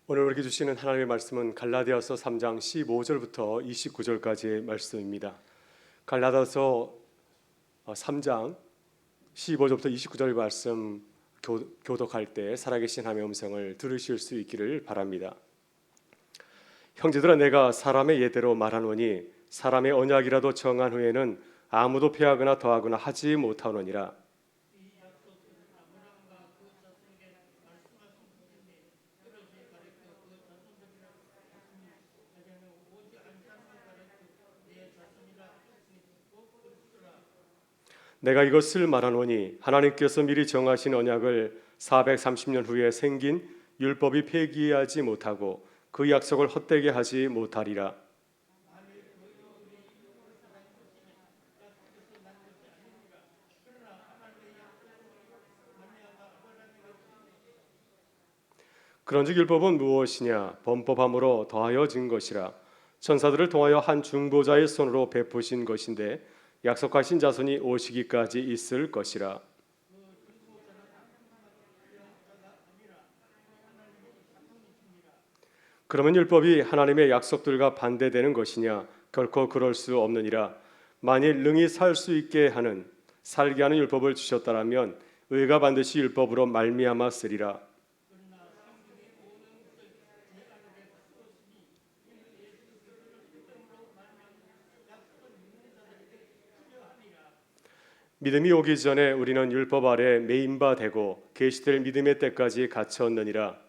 오늘 우리에게 주시는 하나님의 말씀은 갈라디아서 3장 15절부터 29절까지의 말씀입니다. 갈라디아서 3장 15절부터 29절 말씀 교독할 때 살아계신 하나님의 음성을 들으실 수 있기를 바랍니다. 형제들아, 내가 사람의 예대로 말하노니 사람의 언약이라도 정한 후에는 아무도 폐하거나 더하거나 하지 못하노니라. 내가 이것을 말하노니 하나님께서 미리 정하신 언약을 430년 후에 생긴 율법이 폐기하지 못하고 그 약속을 헛되게 하지 못하리라. 그런즉 율법은 무엇이냐? 범법함으로 더하여진 것이라. 천사들을 통하여 한 중보자의 손으로 베푸신 것인데 약속하신 자손이 오시기까지 있을 것이라. 그러면 율법이 하나님의 약속들과 반대되는 것이냐? 결코 그럴 수 없느니라. 만일 능히 살 수 있게 하는 살게 하는 율법을 주셨다라면 의가 반드시 율법으로 말미암아 쓰리라. 믿음이 오기 전에 우리는 율법 아래 매인 바 되고 계시될 믿음의 때까지 갇혔느니라.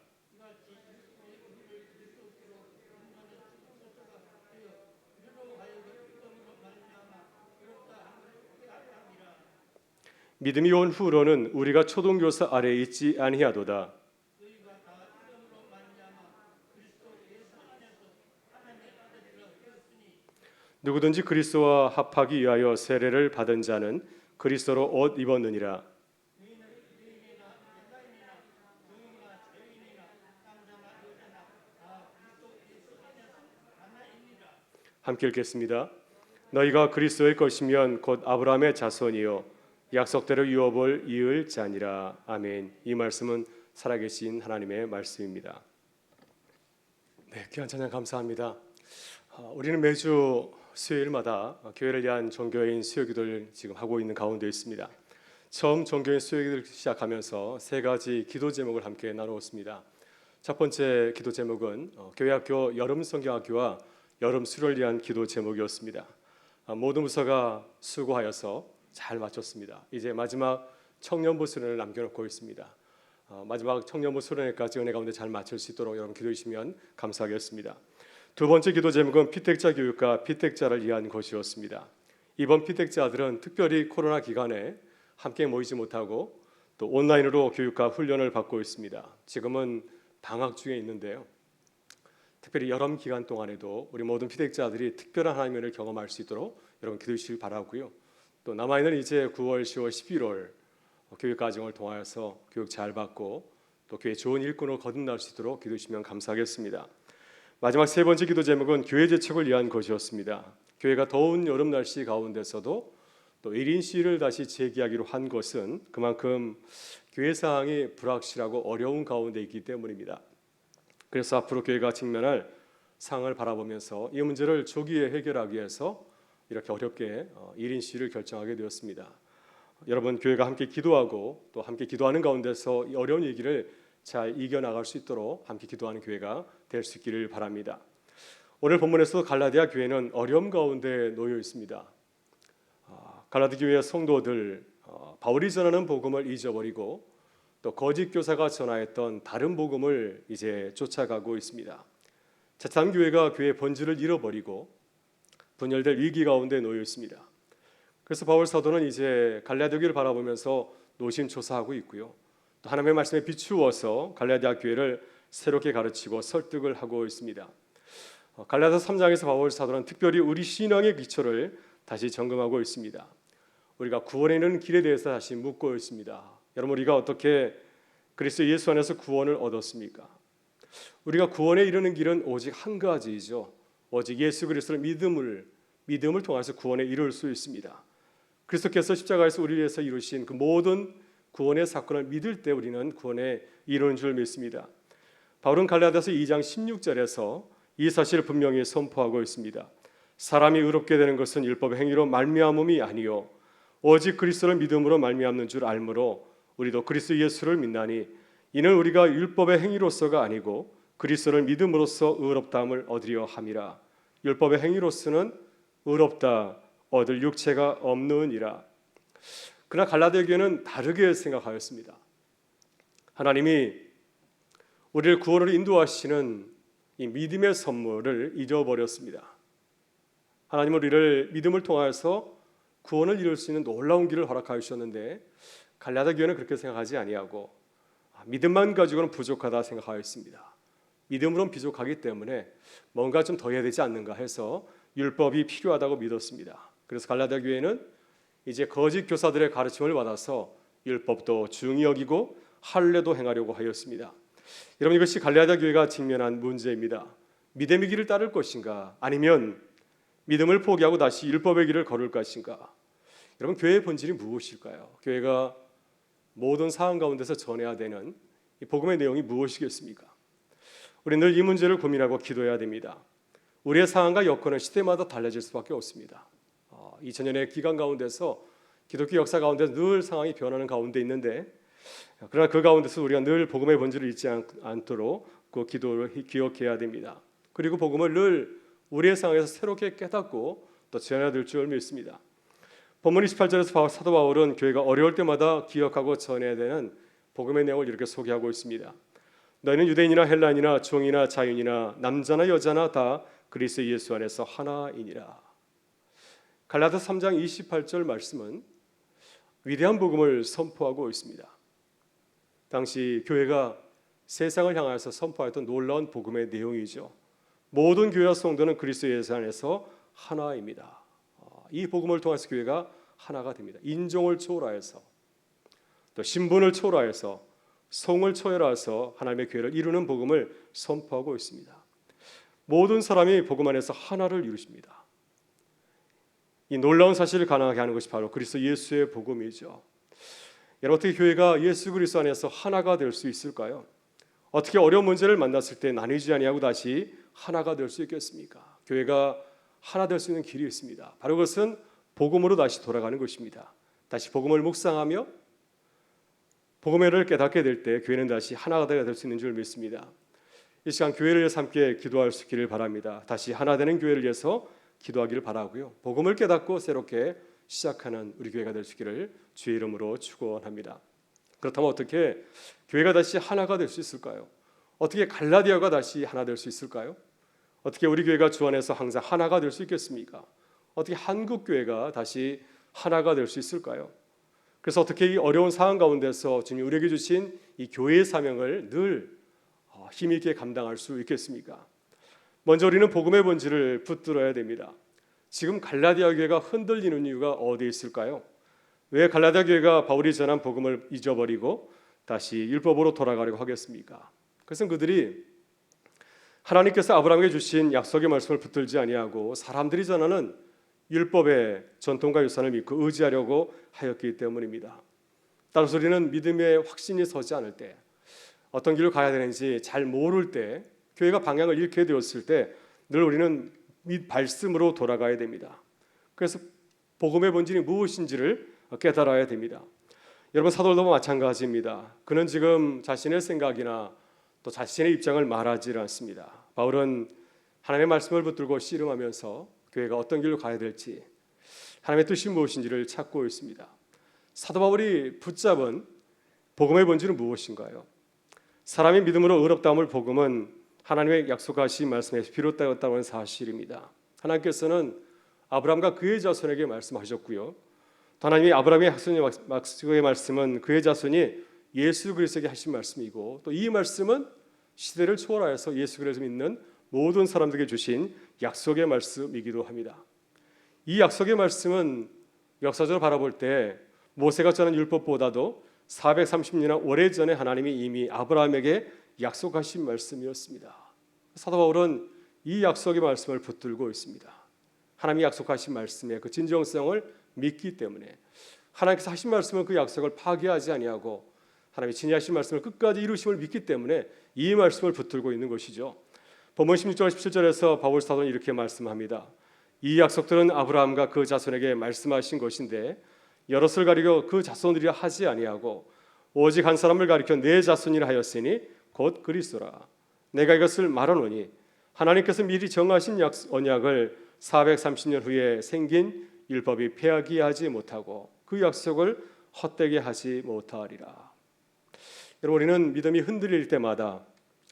믿음이 온 후로는 우리가 초등교사 아래 있지 아니하도다. 누구든지 그리스도와 합하기 위하여 세례를 받은 자는 그리스도로 옷 입었느니라. 함께 읽겠습니다. 너희가 그리스도의 것이면 곧 아브라함의 자손이요 약속대로 유업을 이을 자니라. 아멘. 이 말씀은 살아계신 하나님의 말씀입니다. 네, 귀한 찬양 감사합니다. 우리는 매주 수요일마다 교회를 위한 종교인 수요기도를 지금 하고 있는 가운데 있습니다. 처음 종교인 수요기도를 시작하면서 세 가지 기도 제목을 함께 나누었습니다. 첫 번째 기도 제목은 교회학교 여름 성경학교와 여름 수료를 위한 기도 제목이었습니다. 모든 부서가 수고하여서 잘 마쳤습니다. 이제 마지막 청년부 수련을 남겨놓고 있습니다. 마지막 청년부 수련회까지 은혜 가운데 잘 마칠 수 있도록 여러분 기도해 주시면 감사하겠습니다. 두 번째 기도 제목은 피택자 교육과 피택자를 위한 것이었습니다. 이번 피택자들은 특별히 코로나 기간에 함께 모이지 못하고 또 온라인으로 교육과 훈련을 받고 있습니다. 지금은 방학 중에 있는데요. 특별히 여름 기간 동안에도 우리 모든 피택자들이 특별한 하나님의 은혜를 경험할 수 있도록 여러분 기도해 주시길 바라고요. 또 남아있는 이제 9월, 10월, 11월 교육 과정을 통하여서 교육 잘 받고 또 교회 좋은 일꾼으로 거듭날 수 있도록 기도해 주시면 감사하겠습니다. 마지막 세 번째 기도 제목은 교회 재촉을 위한 것이었습니다. 교회가 더운 여름 날씨 가운데서도 또 1인 시위를 다시 재개하기로 한 것은 그만큼 교회 상황이 불확실하고 어려운 가운데 있기 때문입니다. 그래서 앞으로 교회가 직면할 상황을 바라보면서 이 문제를 조기에 해결하기 위해서 이렇게 어렵게 1인 시위를 결정하게 되었습니다. 여러분, 교회가 함께 기도하고 또 함께 기도하는 가운데서 이 어려운 얘기를 잘 이겨나갈 수 있도록 함께 기도하는 교회가 될 수 있기를 바랍니다. 오늘 본문에서 갈라디아 교회는 어려움 가운데 놓여 있습니다. 갈라디 교회의 성도들 바울이 전하는 복음을 잊어버리고 또 거짓 교사가 전하였던 다른 복음을 이제 쫓아가고 있습니다. 자칫한 교회가 교회의 본질을 잃어버리고 분열될 위기 가운데 놓여 있습니다. 그래서 바울 사도는 이제 갈라디아 교회를 바라보면서 노심초사하고 있고요. 또 하나님의 말씀에 비추어서 갈라디아 교회를 새롭게 가르치고 설득을 하고 있습니다. 갈라디아 3장에서 바울 사도는 특별히 우리 신앙의 기초를 다시 점검하고 있습니다. 우리가 구원에 이르는 길에 대해서 다시 묻고 있습니다. 여러분, 우리가 어떻게 그리스도 예수 안에서 구원을 얻었습니까? 우리가 구원에 이르는 길은 오직 한 가지이죠. 오직 예수 그리스도를 믿음을 통해서 구원에 이룰 수 있습니다. 그리스도께서 십자가에서 우리를 위해서 이루신 그 모든 구원의 사건을 믿을 때 우리는 구원에 이르는 줄 믿습니다. 바울은 갈라디아서 2장 16절에서 이 사실을 분명히 선포하고 있습니다. 사람이 의롭게 되는 것은 율법의 행위로 말미암음이 아니요 오직 그리스도를 믿음으로 말미암는 줄 알므로 우리도 그리스도 예수를 믿나니 이는 우리가 율법의 행위로서가 아니고 그리스도를 믿음으로써 의롭다함을 얻으려 함이라. 율법의 행위로서는 의롭다 얻을 육체가 없느니라. 그러나 갈라디아 교회는 다르게 생각하였습니다. 하나님이 우리를 구원으로 인도하시는 이 믿음의 선물을 잊어버렸습니다. 하나님은 우리를 믿음을 통하여서 구원을 이룰 수 있는 놀라운 길을 허락하여 주셨는데 갈라디아 교회는 그렇게 생각하지 아니하고 믿음만 가지고는 부족하다 생각하였습니다. 믿음으로는 부족하기 때문에 뭔가 좀 더 해야 되지 않는가 해서 율법이 필요하다고 믿었습니다. 그래서 갈라디아 교회는 이제 거짓 교사들의 가르침을 받아서 율법도 중히 여기고 할례도 행하려고 하였습니다. 여러분, 이것이 갈라디아 교회가 직면한 문제입니다. 믿음의 길을 따를 것인가 아니면 믿음을 포기하고 다시 율법의 길을 걸을 것인가. 여러분, 교회의 본질이 무엇일까요? 교회가 모든 상황 가운데서 전해야 되는 이 복음의 내용이 무엇이겠습니까? 우리는 늘 이 문제를 고민하고 기도해야 됩니다. 우리의 상황과 여건은 시대마다 달라질 수밖에 없습니다. 2000년의 기간 가운데서 기독교 역사 가운데 늘 상황이 변하는 가운데 있는데, 그러나 그 가운데서 우리가 늘 복음의 본질을 잊지 않도록 그 기도를 기억해야 됩니다. 그리고 복음을 늘 우리의 상황에서 새롭게 깨닫고 또 전해야 될 줄 믿습니다. 본문 28절에서 사도 바울은 교회가 어려울 때마다 기억하고 전해야 되는 복음의 내용을 이렇게 소개하고 있습니다. 너희는 유대인이나 헬라인이나 종이나 자유인이나 남자나 여자나 다 그리스도 예수 안에서 하나이니라. 갈라디아서 3장 28절 말씀은 위대한 복음을 선포하고 있습니다. 당시 교회가 세상을 향하여서 선포했던 놀라운 복음의 내용이죠. 모든 교회와 성도는 그리스도 예수 안에서 하나입니다. 이 복음을 통해서 교회가 하나가 됩니다. 인종을 초월하여서 또 신분을 초월하여서 성을 초월해서 하나님의 교회를 이루는 복음을 선포하고 있습니다. 모든 사람이 복음 안에서 하나를 이루십니다. 이 놀라운 사실을 가능하게 하는 것이 바로 그리스도 예수의 복음이죠. 여러분, 어떻게 교회가 예수 그리스도 안에서 하나가 될 수 있을까요? 어떻게 어려운 문제를 만났을 때 나뉘지 아니하고 다시 하나가 될 수 있겠습니까? 교회가 하나 될 수 있는 길이 있습니다. 바로 그것은 복음으로 다시 돌아가는 것입니다. 다시 복음을 묵상하며 복음을 깨닫게 될 때 교회는 다시 하나가 될 수 있는 줄 믿습니다. 이 시간 교회를 위해서 함께 기도할 수 있기를 바랍니다. 다시 하나 되는 교회를 위해서 기도하기를 바라고요. 복음을 깨닫고 새롭게 시작하는 우리 교회가 될 수 있기를 주의 이름으로 축원합니다. 그렇다면 어떻게 교회가 다시 하나가 될 수 있을까요? 어떻게 갈라디아가 다시 하나 될 수 있을까요? 어떻게 우리 교회가 주 안에서 항상 하나가 될 수 있겠습니까? 어떻게 한국 교회가 다시 하나가 될 수 있을까요? 그래서 어떻게 이 어려운 상황 가운데서 주님이 우리에게 주신 이 교회의 사명을 늘 힘 있게 감당할 수 있겠습니까? 먼저 우리는 복음의 본질을 붙들어야 됩니다. 지금 갈라디아 교회가 흔들리는 이유가 어디에 있을까요? 왜 갈라디아 교회가 바울이 전한 복음을 잊어버리고 다시 율법으로 돌아가려고 하겠습니까? 그것은 그들이 하나님께서 아브라함에게 주신 약속의 말씀을 붙들지 아니하고 사람들이 전하는 율법의 전통과 유산을 믿고 의지하려고 하였기 때문입니다. 따라서 우리는 믿음의 확신이 서지 않을 때, 어떤 길을 가야 되는지 잘 모를 때, 교회가 방향을 잃게 되었을 때 늘 우리는 말씀으로 돌아가야 됩니다. 그래서 복음의 본질이 무엇인지를 깨달아야 됩니다. 여러분, 사도도 마찬가지입니다. 그는 지금 자신의 생각이나 또 자신의 입장을 말하지 않습니다. 바울은 하나님의 말씀을 붙들고 씨름하면서 교회가 어떤 길로 가야 될지, 하나님의 뜻이 무엇인지를 찾고 있습니다. 사도 바울이 붙잡은 복음의 본질은 무엇인가요? 사람이 믿음으로 의롭다함을 복음은 하나님의 약속하신 말씀에서 비롯되었다고 하는 사실입니다. 하나님께서는 아브라함과 그의 자손에게 말씀하셨고요. 하나님이 아브라함의 약속의 말씀은 그의 자손이 예수 그리스도에게 하신 말씀이고, 또 이 말씀은 시대를 초월하여서 예수 그리스도를 믿는 모든 사람들에게 주신 약속의 말씀이기도 합니다. 이 약속의 말씀은 역사적으로 바라볼 때 모세가 전한 율법보다도 430년 오래전에 하나님이 이미 아브라함에게 약속하신 말씀이었습니다. 사도 바울은 이 약속의 말씀을 붙들고 있습니다. 하나님이 약속하신 말씀의 그 진정성을 믿기 때문에 하나님께서 하신 말씀은 그 약속을 파기하지 아니하고 하나님이 진리하신 말씀을 끝까지 이루심을 믿기 때문에 이 말씀을 붙들고 있는 것이죠. 본문 16절 17절에서 바울 사도는 이렇게 말씀합니다. 이 약속들은 아브라함과 그 자손에게 말씀하신 것인데 여럿을 가리켜 그 자손들이라 하지 아니하고 오직 한 사람을 가리켜 내 자손이라 하였으니 곧 그리스도라. 내가 이것을 말하노니 하나님께서 미리 정하신 언약을 430년 후에 생긴 율법이 폐하게 하지 못하고 그 약속을 헛되게 하지 못하리라. 여러분, 우리는 믿음이 흔들릴 때마다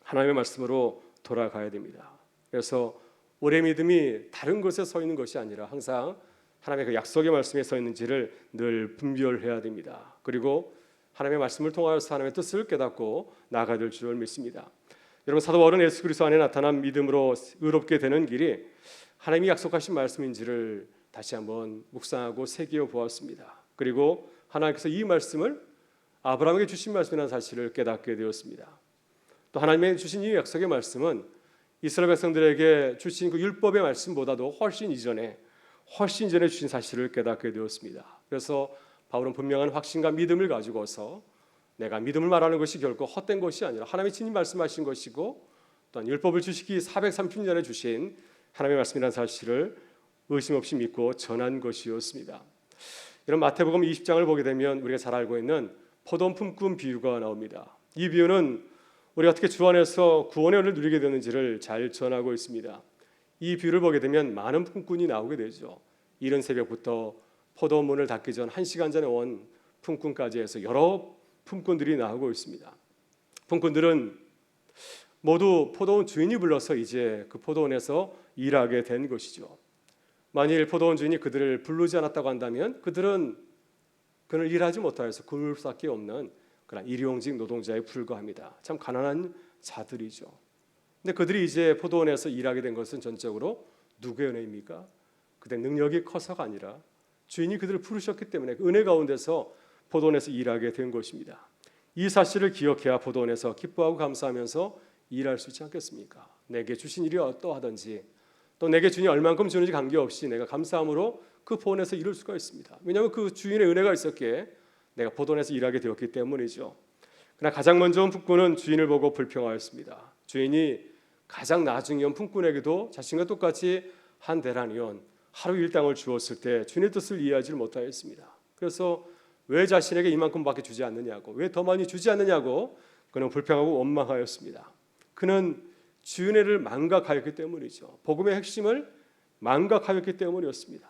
하나님의 말씀으로 돌아가야 됩니다. 그래서 우리의 믿음이 다른 것에 서 있는 것이 아니라 항상 하나님의 그 약속의 말씀에 서 있는지를 늘 분별해야 됩니다. 그리고 하나님의 말씀을 통하여서 하나님의 뜻을 깨닫고 나아가야 될 줄 믿습니다. 여러분, 사도 바울은 예수 그리스도 안에 나타난 믿음으로 의롭게 되는 길이 하나님이 약속하신 말씀인지를 다시 한번 묵상하고 새기어 보았습니다. 그리고 하나님께서 이 말씀을 아브라함에게 주신 말씀이라는 사실을 깨닫게 되었습니다. 또 하나님의 주신 이 약속의 말씀은 이스라엘 백성들에게 주신 그 율법의 말씀보다도 훨씬 이전에 주신 사실을 깨닫게 되었습니다. 그래서 바울은 분명한 확신과 믿음을 가지고서 내가 믿음을 말하는 것이 결코 헛된 것이 아니라 하나님이 친히 말씀하신 것이고 또한 율법을 주시기 430년 전에 주신 하나님의 말씀이라는 사실을 의심 없이 믿고 전한 것이었습니다. 이런 마태복음 20장을 보게 되면 우리가 잘 알고 있는 포도원 품꾼 비유가 나옵니다. 이 비유는 우리가 어떻게 주 안에서 구원의 은혜를 누리게 되는지를 잘 전하고 있습니다. 이 비유를 보게 되면 많은 품꾼이 나오게 되죠. 이른 새벽부터 포도원 문을 닫기 전 1시간 전에 온 품꾼까지 해서 여러 품꾼들이 나오고 있습니다. 품꾼들은 모두 포도원 주인이 불러서 이제 그 포도원에서 일하게 된 것이죠. 만일 포도원 주인이 그들을 부르지 않았다고 한다면 그들은 그를 일하지 못하여서 굶을 수밖에 없는 그런 일용직 노동자에 불과합니다. 참 가난한 자들이죠. 근데 그들이 이제 포도원에서 일하게 된 것은 전적으로 누구의 은혜입니까? 그들의 능력이 커서가 아니라 주인이 그들을 부르셨기 때문에 그 은혜 가운데서 포도원에서 일하게 된 것입니다. 이 사실을 기억해야 포도원에서 기뻐하고 감사하면서 일할 수 있지 않겠습니까? 내게 주신 일이 어떠하든지 또 내게 주인이 얼만큼 주는지 관계없이 내가 감사함으로 그 포도원에서 일할 수가 있습니다. 왜냐하면 그 주인의 은혜가 있었기에 내가 포도원에서 일하게 되었기 때문이죠. 그러나 가장 먼저 온 품꾼은 주인을 보고 불평하였습니다. 주인이 가장 나중에 온 품꾼에게도 자신과 똑같이 한 데나리온 하루 일당을 주었을 때 주인의 뜻을 이해하지 못하였습니다. 그래서 왜 자신에게 이만큼밖에 주지 않느냐고, 왜 더 많이 주지 않느냐고 그는 불평하고 원망하였습니다. 그는 주인의 일을 망각하였기 때문이죠. 복음의 핵심을 망각하였기 때문이었습니다.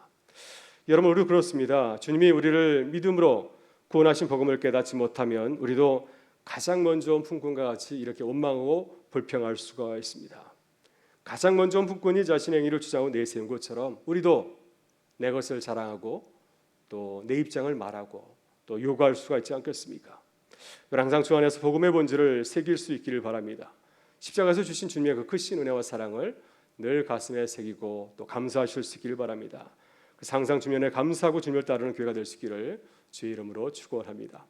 여러분, 우리도 그렇습니다. 주님이 우리를 믿음으로 구원하신 복음을 깨닫지 못하면 우리도 가장 먼저 온 품꾼과 같이 이렇게 원망하고 불평할 수가 있습니다. 가장 먼저 온 품꾼이 자신의 행위를 주장하고 내세운 것처럼 우리도 내 것을 자랑하고 또 내 입장을 말하고 또 요구할 수가 있지 않겠습니까? 항상 주 안에서 복음의 본질을 새길 수 있기를 바랍니다. 십자가에서 주신 주님의 그 크신 은혜와 사랑을 늘 가슴에 새기고 또 감사하실 수 있기를 바랍니다. 그 상상 주면에 감사하고 주님을 따르는 교회가 될 수 있기를 주의 이름으로 축원합니다.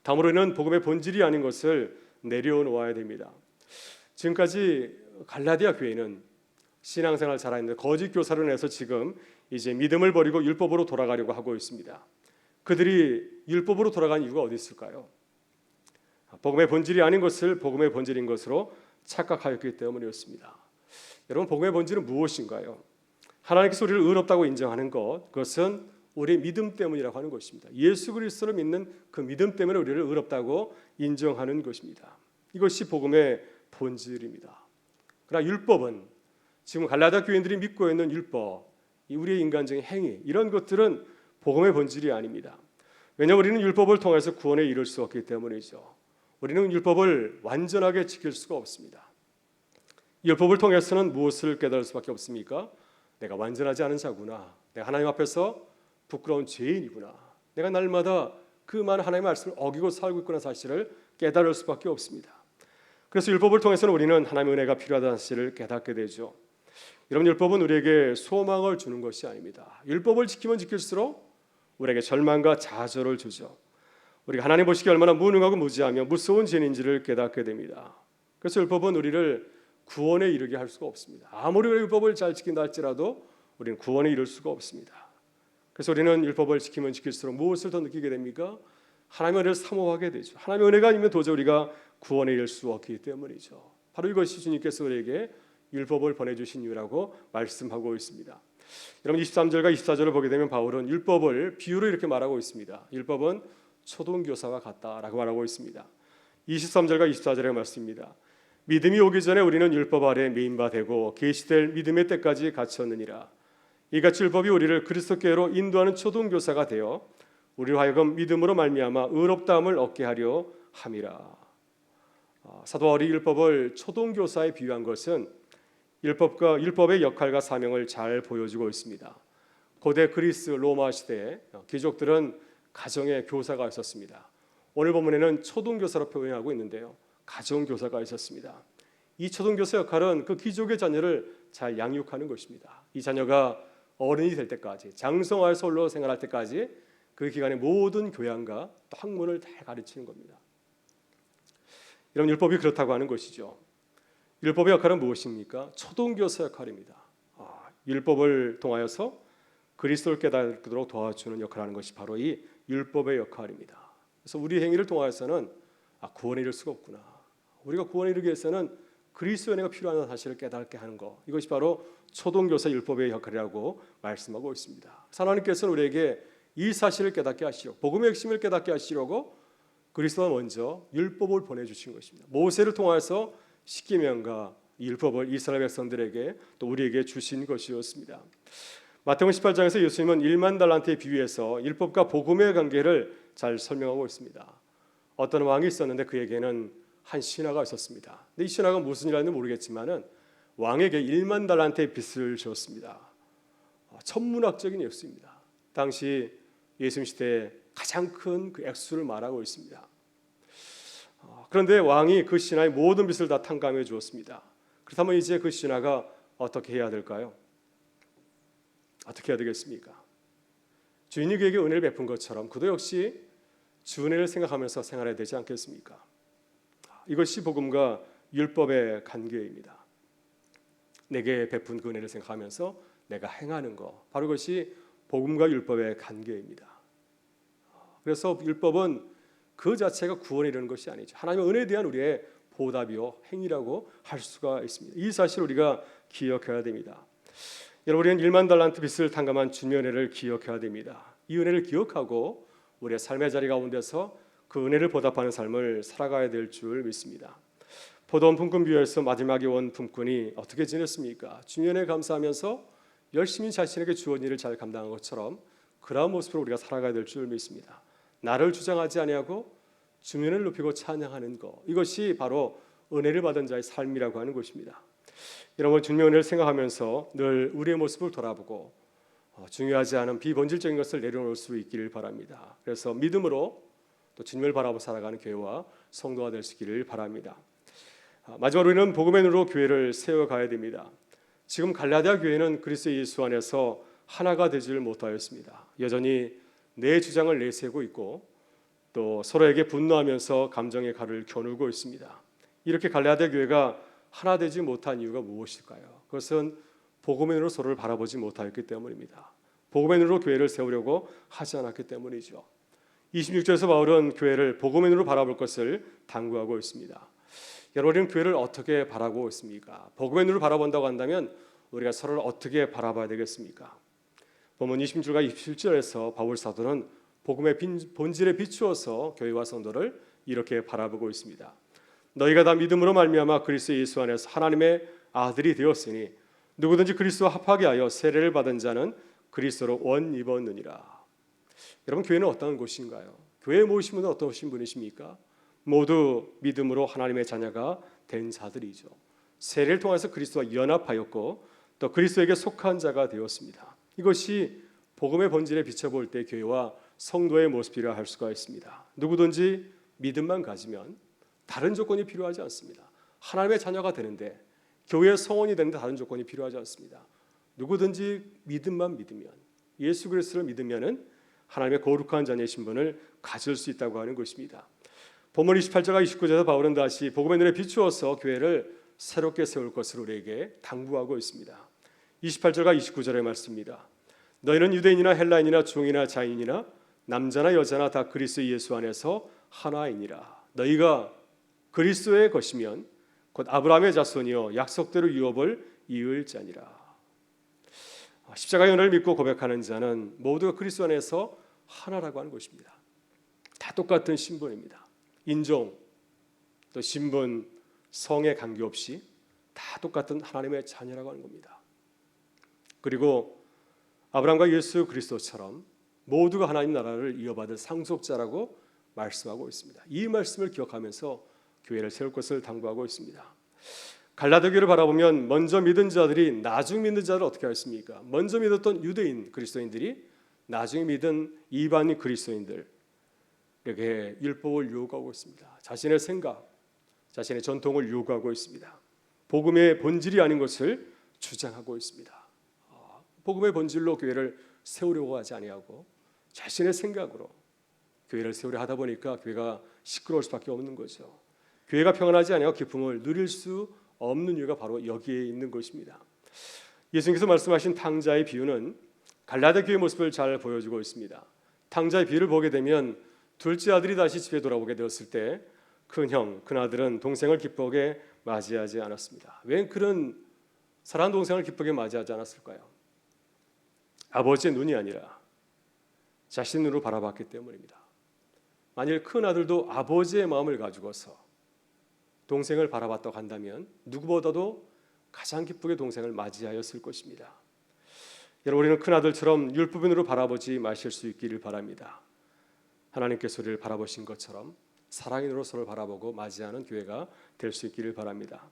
다음으로는 복음의 본질이 아닌 것을 내려놓아야 됩니다. 지금까지 갈라디아 교회는 신앙생활 잘하는데 거짓 교사를 내서 지금 이제 믿음을 버리고 율법으로 돌아가려고 하고 있습니다. 그들이 율법으로 돌아간 이유가 어디 있을까요? 복음의 본질이 아닌 것을 복음의 본질인 것으로 착각하였기 때문이었습니다. 여러분, 복음의 본질은 무엇인가요? 하나님께서 우리를 의롭다고 인정하는 것, 그것은 우리의 믿음 때문이라고 하는 것입니다. 예수 그리스도를 믿는 그 믿음 때문에 우리를 의롭다고 인정하는 것입니다. 이것이 복음의 본질입니다. 그러나 율법은 지금 갈라디아 교인들이 믿고 있는 율법, 우리의 인간적인 행위, 이런 것들은 복음의 본질이 아닙니다. 왜냐하면 우리는 율법을 통해서 구원에 이를 수 없기 때문이죠. 우리는 율법을 완전하게 지킬 수가 없습니다. 율법을 통해서는 무엇을 깨달을 수밖에 없습니까? 내가 완전하지 않은 자구나. 내가 하나님 앞에서 부끄러운 죄인이구나. 내가 날마다 그 많은 하나님의 말씀을 어기고 살고 있구나 사실을 깨달을 수밖에 없습니다. 그래서 율법을 통해서는 우리는 하나님의 은혜가 필요하다는 사실을 깨닫게 되죠. 여러분, 율법은 우리에게 소망을 주는 것이 아닙니다. 율법을 지키면 지킬수록 우리에게 절망과 좌절을 주죠. 우리가 하나님 보시기에 얼마나 무능하고 무지하며 무서운 죄인인지를 깨닫게 됩니다. 그래서 율법은 우리를 구원에 이르게 할 수가 없습니다. 아무리 율법을 잘 지킨다 할지라도 우리는 구원에 이를 수가 없습니다. 그래서 우리는 율법을 지키면 지킬수록 무엇을 더 느끼게 됩니까? 하나님의 은혜를 사모하게 되죠. 하나님의 은혜가 아니면 도저히 우리가 구원에 이를 수 없기 때문이죠. 바로 이것이 주님께서 우리에게 율법을 보내주신 이유라고 말씀하고 있습니다. 여러분 23절과 24절을 보게 되면 바울은 율법을 비유로 이렇게 말하고 있습니다. 율법은 초등교사와 같다라고 말하고 있습니다. 23절과 24절의 말씀입니다. 믿음이 오기 전에 우리는 율법 아래 메인 바 되고 계시될 믿음의 때까지 갇혔느니라. 이같이 율법이 우리를 그리스도께로 인도하는 초등교사가 되어 우리로 하여금 믿음으로 말미암아 의롭다함을 얻게 하려 함이라. 사도 바울이 율법을 초등교사에 비유한 것은 율법의 역할과 사명을 잘 보여주고 있습니다. 고대 그리스 로마 시대에 귀족들은 가정에 교사가 있었습니다. 오늘 본문에는 초등교사로 표현하고 있는데요. 가정교사가 있었습니다. 이 초등교사 역할은 그 귀족의 자녀를 잘 양육하는 것입니다. 이 자녀가 어른이 될 때까지, 장성하여서 홀로 생활할 때까지 그 기간의 모든 교양과 또 학문을 다 가르치는 겁니다. 이런 율법이 그렇다고 하는 것이죠. 율법의 역할은 무엇입니까? 초등교사 역할입니다. 율법을 통하여서 그리스도를 깨닫도록 도와주는 역할을 하는 것이 바로 이 율법의 역할입니다. 그래서 우리 행위를 통하여서는 구원에 이를 수가 없구나. 우리가 구원에 이르기 위해서는 그리스도의 은혜가 필요한 사실을 깨닫게 하는 것. 이것이 바로 초등교사 율법의 역할이라고 말씀하고 있습니다. 하나님께서는 우리에게 이 사실을 깨닫게 하시려고, 복음의 핵심을 깨닫게 하시려고 그리스도가 먼저 율법을 보내주신 것입니다. 모세를 통해서 십계명과 율법을 이스라엘 백성들에게 또 우리에게 주신 것이었습니다. 마태복음 18장에서 예수님은 1만 달란트에 비유해서 율법과 복음의 관계를 잘 설명하고 있습니다. 어떤 왕이 있었는데 그에게는 한 신하가 있었습니다. 근데 이 신하가 무슨 일하는지 모르겠지만은 왕에게 1만 달란트의 빚을 졌습니다. 천문학적인 액수입니다. 당시 예수님 시대에 가장 큰 그 액수를 말하고 있습니다. 그런데 왕이 그 신하의 모든 빚을 다 탕감해 주었습니다. 그렇다면 이제 그 신하가 어떻게 해야 될까요? 어떻게 해야 되겠습니까? 주인이 그에게 은혜를 베푼 것처럼 그도 역시 주 은혜를 생각하면서 생활해야 되지 않겠습니까? 이것이 복음과 율법의 관계입니다. 내게 베푼 그 은혜를 생각하면서 내가 행하는 것, 바로 그것이 복음과 율법의 관계입니다. 그래서 율법은 그 자체가 구원에 이르는 것이 아니죠. 하나님의 은혜에 대한 우리의 보답이요 행위라고 할 수가 있습니다. 이 사실을 우리가 기억해야 됩니다. 여러분, 우리는 1만 달란트 빚을 탕감한 주님의 은혜를 기억해야 됩니다. 이 은혜를 기억하고 우리의 삶의 자리 가운데서 그 은혜를 보답하는 삶을 살아가야 될 줄 믿습니다. 포도원 품꾼 비유에서 마지막에 온 품꾼이 어떻게 지냈습니까? 주님의 은혜에 감사하면서 열심히 자신에게 주어진 일을 잘 감당한 것처럼 그러한 모습으로 우리가 살아가야 될 줄 믿습니다. 나를 주장하지 아니하고 주님의 은혜를 높이고 찬양하는 것, 이것이 바로 은혜를 받은 자의 삶이라고 하는 것입니다. 여러분, 주님의 은혜를 생각하면서 늘 우리의 모습을 돌아보고 중요하지 않은 비본질적인 것을 내려놓을 수 있기를 바랍니다. 그래서 믿음으로 또 주님을 바라보고 살아가는 교회와 성도가 될 수 있기를 바랍니다. 마지막으로 우리는 복음의 눈으로 교회를 세워가야 됩니다. 지금 갈라디아 교회는 그리스도 예수 안에서 하나가 되지를 못하였습니다. 여전히 내 주장을 내세우고 있고 또 서로에게 분노하면서 감정의 칼을 겨누고 있습니다. 이렇게 갈라디아 교회가 하나 되지 못한 이유가 무엇일까요? 그것은 복음의 눈으로 서로를 바라보지 못하였기 때문입니다. 복음의 눈으로 교회를 세우려고 하지 않았기 때문이죠. 26절에서 바울은 교회를 복음의 눈으로 바라볼 것을 당부하고 있습니다. 여러분은 교회를 어떻게 바라보고 있습니까? 복음의 눈으로 바라본다고 한다면 우리가 서로를 어떻게 바라봐야 되겠습니까? 본문 26절과 27절에서 바울 사도는 복음의 본질에 비추어서 교회와 성도를 이렇게 바라보고 있습니다. 너희가 다 믿음으로 말미암아 그리스도 예수 안에서 하나님의 아들이 되었으니 누구든지 그리스도와 합하게 하여 세례를 받은 자는 그리스도로 원 입었느니라. 여러분, 교회는 어떤 곳인가요? 교회에 모이신 분은 어떠신 분이십니까? 모두 믿음으로 하나님의 자녀가 된 자들이죠. 세례를 통해서 그리스도와 연합하였고 또 그리스도에게 속한 자가 되었습니다. 이것이 복음의 본질에 비춰볼 때 교회와 성도의 모습이라 할 수가 있습니다. 누구든지 믿음만 가지면 다른 조건이 필요하지 않습니다. 하나님의 자녀가 되는데 교회의 성원이 되는데 다른 조건이 필요하지 않습니다. 누구든지 믿음만 믿으면, 예수 그리스도를 믿으면은 하나님의 거룩한 자녀의 신분을 가질 수 있다고 하는 것입니다. 본문 28절과 29절에서 바울은 다시 복음의 눈에 비추어서 교회를 새롭게 세울 것을 우리에게 당부하고 있습니다. 28절과 29절의 말씀입니다. 너희는 유대인이나 헬라인이나 종이나 자인이나 남자나 여자나 다 그리스도 예수 안에서 하나이니라. 너희가 그리스도의 것이면 곧 아브라함의 자손이요 약속대로 유업을 이을 자니라. 십자가의 은혜를 믿고 고백하는 자는 모두가 그리스도 안에서 하나라고 하는 것입니다. 다 똑같은 신분입니다. 인종, 또 신분, 성에 관계없이 다 똑같은 하나님의 자녀라고 하는 겁니다. 그리고 아브라함과 예수 그리스도처럼 모두가 하나님 나라를 이어받을 상속자라고 말씀하고 있습니다. 이 말씀을 기억하면서 교회를 세울 것을 당부하고 있습니다. 갈라디 교회를 바라보면 먼저 믿은 자들이 나중 믿는 자를 어떻게 하였습니까? 먼저 믿었던 유대인 그리스도인들이 나중에 믿은 이방인 그리스도인들에게 율법을 요구하고 있습니다. 자신의 생각, 자신의 전통을 요구하고 있습니다. 복음의 본질이 아닌 것을 주장하고 있습니다. 복음의 본질로 교회를 세우려고 하지 아니하고 자신의 생각으로 교회를 세우려 하다 보니까 교회가 시끄러울 수밖에 없는 거죠. 교회가 평안하지 아니하고 기쁨을 누릴 수 없는 이유가 바로 여기에 있는 것입니다. 예수님께서 말씀하신 탕자의 비유는 갈라디 교회의 모습을 잘 보여주고 있습니다. 탕자의 비유를 보게 되면 둘째 아들이 다시 집에 돌아오게 되었을 때 큰형, 큰아들은 동생을 기쁘게 맞이하지 않았습니다. 왜 그런 사랑하는 동생을 기쁘게 맞이하지 않았을까요? 아버지의 눈이 아니라 자신의 눈으로 바라봤기 때문입니다. 만일 큰아들도 아버지의 마음을 가지고서 동생을 바라봤다고 한다면 누구보다도 가장 기쁘게 동생을 맞이하였을 것입니다. 여러분, 우리는 큰아들처럼 율법인으로 바라보지 마실 수 있기를 바랍니다. 하나님께서 우리를 바라보신 것처럼 사랑인으로 서로 바라보고 맞이하는 교회가 될 수 있기를 바랍니다.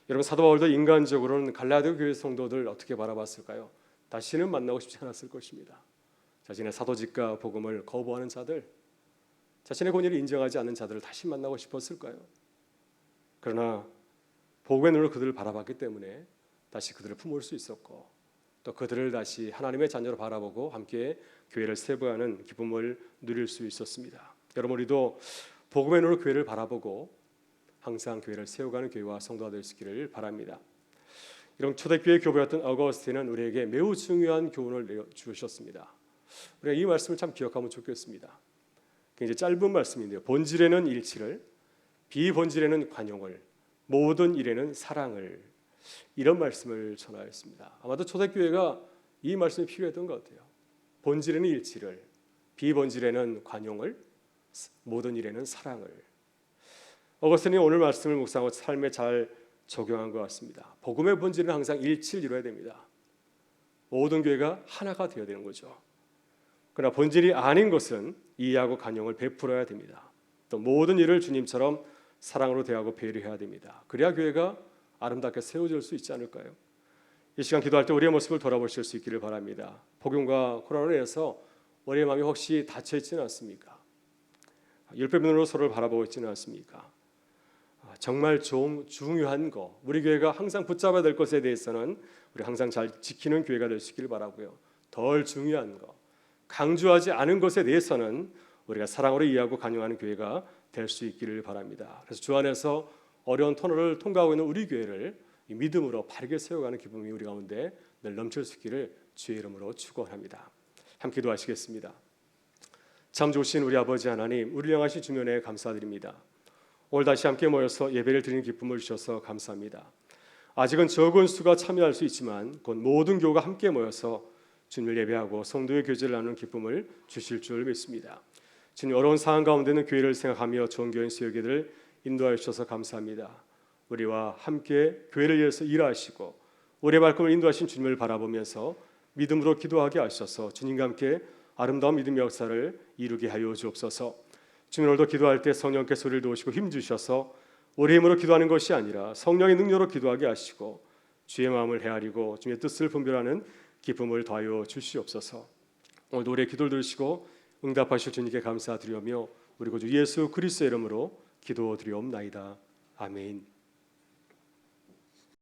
여러분, 사도 바울도 인간적으로는 갈라디아 교회 성도들 어떻게 바라봤을까요? 다시는 만나고 싶지 않았을 것입니다. 자신의 사도직과 복음을 거부하는 자들, 자신의 권위를 인정하지 않는 자들을 다시 만나고 싶었을까요? 그러나 복음의 눈으로 그들을 바라봤기 때문에 다시 그들을 품을 수 있었고, 또 그들을 다시 하나님의 자녀로 바라보고 함께 교회를 세부하는 기쁨을 누릴 수 있었습니다. 여러분, 우리도 복음의 눈으로 교회를 바라보고 항상 교회를 세워가는 교회와 성도가 될 수 있기를 바랍니다. 이런 초대교회 교부였던 어거스틴은 우리에게 매우 중요한 교훈을 주셨습니다. 우리가 이 말씀을 참 기억하면 좋겠습니다. 굉장히 짧은 말씀인데요. 본질에는 일치를, 비본질에는 관용을, 모든 일에는 사랑을, 이런 말씀을 전하였습니다. 아마도 초대교회가 이 말씀이 필요했던 것 같아요. 본질에는 일치를, 비본질에는 관용을, 모든 일에는 사랑을. 어거스틴이 오늘 말씀을 묵상하고 삶에 잘 적용한 것 같습니다. 복음의 본질은 항상 일치를 이루어야 됩니다. 모든 교회가 하나가 되어야 되는 거죠. 그러나 본질이 아닌 것은 이해하고 관용을 베풀어야 됩니다. 또 모든 일을 주님처럼 사랑으로 대하고 배려해야 됩니다. 그래야 교회가 아름답게 세워질 수 있지 않을까요? 이 시간 기도할 때 우리의 모습을 돌아보실 수 있기를 바랍니다. 복음과 코로나로 인해서 우리의 마음이 혹시 닫혀 있지는 않습니까? 율법으로 서로를 바라보고 있지는 않습니까? 정말 중요한 거, 우리 교회가 항상 붙잡아야 될 것에 대해서는 우리 항상 잘 지키는 교회가 될 수 있기를 바라고요. 덜 중요한 거, 강조하지 않은 것에 대해서는 우리가 사랑으로 이해하고 관용하는 교회가 될 수 있기를 바랍니다. 그래서 주 안에서 어려운 터널을 통과하고 있는 우리 교회를 믿음으로 바르게 세워가는 기쁨이 우리 가운데 늘 넘칠 수 있기를 주의 이름으로 축원합니다. 함께 기도하시겠습니다. 참 좋으신 우리 아버지 하나님, 우리를 향하신 주면에 감사드립니다. 오늘 다시 함께 모여서 예배를 드리는 기쁨을 주셔서 감사합니다. 아직은 적은 수가 참여할 수 있지만 곧 모든 교우가 함께 모여서 주님을 예배하고 성도의 교제를 나누는 기쁨을 주실 줄 믿습니다. 주님, 어려운 상황 가운데는 교회를 생각하며 좋은 교인 세우기를 인도하여 주셔서 감사합니다. 우리와 함께 교회를 위해서 일하시고 우리의 발걸음을 인도하신 주님을 바라보면서 믿음으로 기도하게 하셔서 주님과 함께 아름다운 믿음의 역사를 이루게 하여 주옵소서. 주님, 오늘도 기도할 때 성령께서 우리를 도우시고 힘주셔서 우리 힘으로 기도하는 것이 아니라 성령의 능력으로 기도하게 하시고 주의 마음을 헤아리고 주님의 뜻을 분별하는 기쁨을 더하여 주시옵소서. 오늘도 우리의 기도를 들으시고 응답하실 주님께 감사드리며 우리 구주 예수 그리스도의 이름으로 기도드리옵나이다. 아멘.